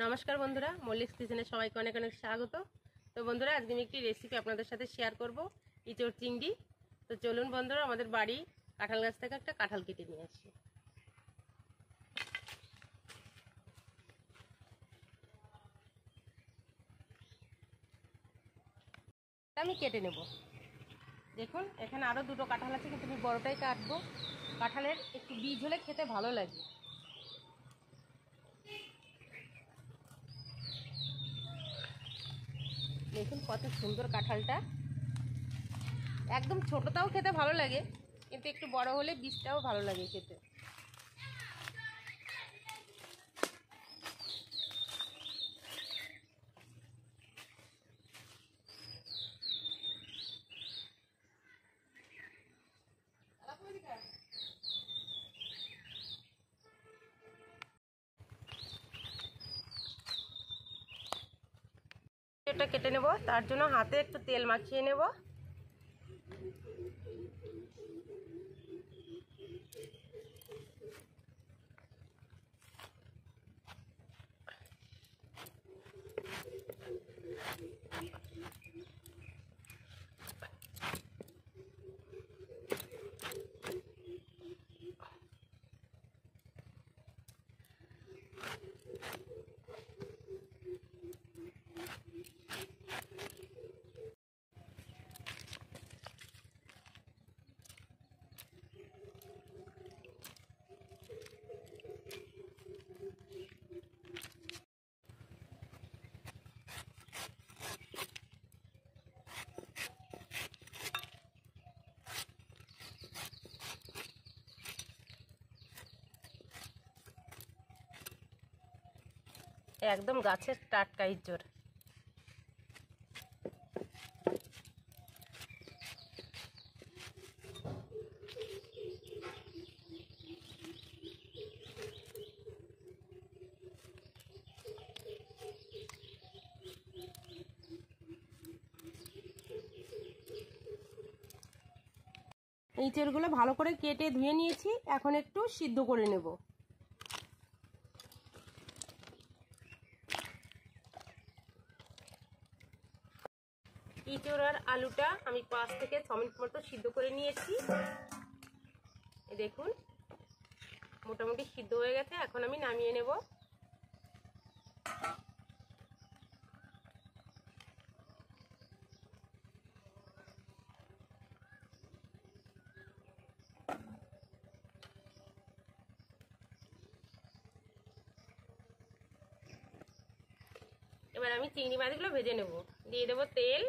নমস্কার বন্ধুরা, মল্লিক্স কিচেনে সবাইকে অনেক অনেক স্বাগত। তো বন্ধুরা, আজকে আমি একটি রেসিপি আপনাদের সাথে শেয়ার করব, ইঁচড় চিংড়ি। তো চলুন বন্ধুরা, আমাদের বাড়ি কাঁঠাল গাছ থেকে একটা কাঁঠাল কেটে নিয়ে আসি। আমি কেটে নেব। দেখুন, এখানে আরও দুটো কাঁঠাল আছে, কিন্তু আমি বড়টাই কাটবো। কাঁঠালের একটু বীজ হলে খেতে ভালো লাগে। দেখুন কত সুন্দর কাঁঠালটা, একদম ছোটটাও খেতে ভালো লাগে, কিন্তু একটু বড় হলে বীজটাও ভালো লাগে খেতে। এটা কেটে নেব, তার জন্য হাতে একটু তেল মাখিয়ে নেব। একদম গাছের টাটকা ইঁচড়। ইঁচড়গুলো ভালো করে কেটে ধুয়ে নিয়েছি, এখন একটু সিদ্ধ করে নেব। ইঁচড় আর আলুটা আমি 5 থেকে 6 মিনিট মতো সিদ্ধ করে নিয়েছি। দেখুন মোটামুটি সিদ্ধ হয়ে গেছে, এখন আমি নামিয়ে নেব। এবার আমি চিংড়ি মাছগুলো ভেজে নেব। দিয়ে দেবো তেল,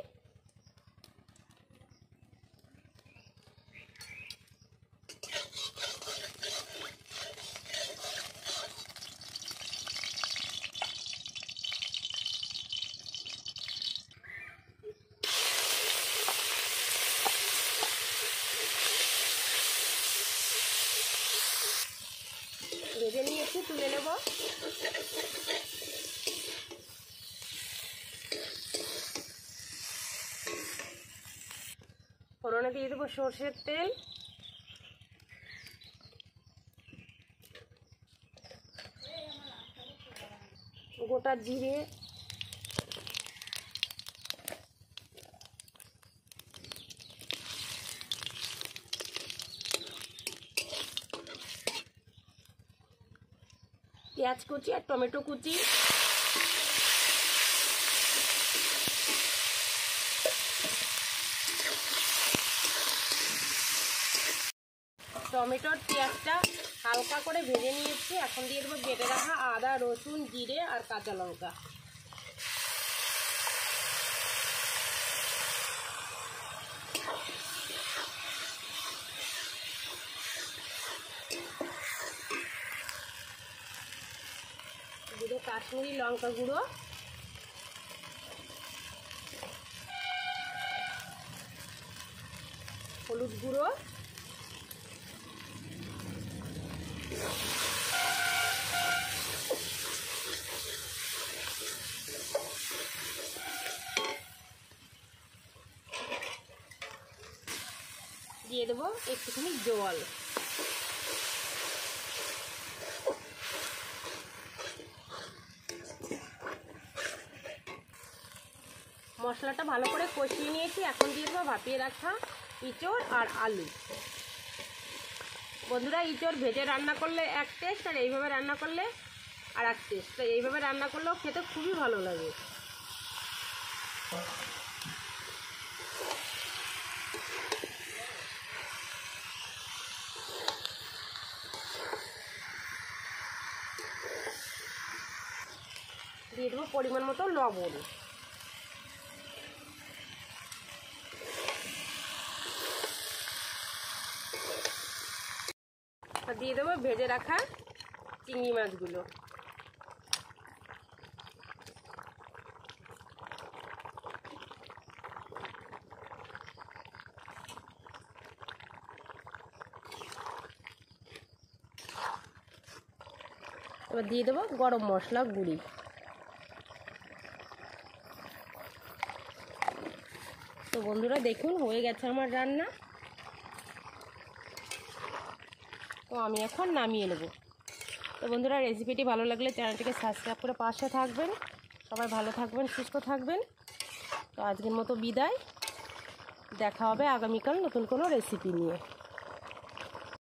ভেজে নিয়েছি, তুলে নেব। ফোড়নে দিয়ে দেবো সর্ষের তেল, গোটা জিরে, পেঁয়াজ কুচি আর টমেটো কুচি, টমেটোর পেঁয়াজটা হালকা করে ভেজে নিয়েছি। এখন দিয়ে দেবো বেটে রাখা আদা, রসুন, জিরে আর কাঁচা লঙ্কা। দিয়ে কাশ্মীরি লঙ্কা গুঁড়ো, হলুদ গুঁড়ো, দিয়ে দেবো একটুখানি জল। মশলাটা ভালো করে কষিয়ে নিয়েছি। এখন দিয়ে দেবো ভাপিয়ে রাখা ইঁচড় আর আলু। বন্ধুরা, ইঁচড় ভেজে রান্না করলে এক টেস্ট, আর এইভাবে রান্না করলে আর এক টেস্ট। তো এইভাবে রান্না করলেও খেতে খুবই ভালো লাগে। দিয়ে দেবো পরিমাণ মতো লবণ। দিয়ে দেবো ভেজে রাখা চিংড়ি মাছগুলো। এবার দিয়ে দেবো গরম মশলা গুঁড়ি। তো বন্ধুরা দেখুন, হয়ে গেছে আমার রান্না। তো আমি এখন নামিয়ে নেব। তো বন্ধুরা, রেসিপিটি ভালো লাগলে চ্যানেলটিকে সাবস্ক্রাইব করে পাশে থাকবেন। সবাই ভালো থাকবেন, সুস্থ থাকবেন। তো আজকের মতো বিদায়, দেখা হবে আগামীকাল নতুন কোনো রেসিপি নিয়ে।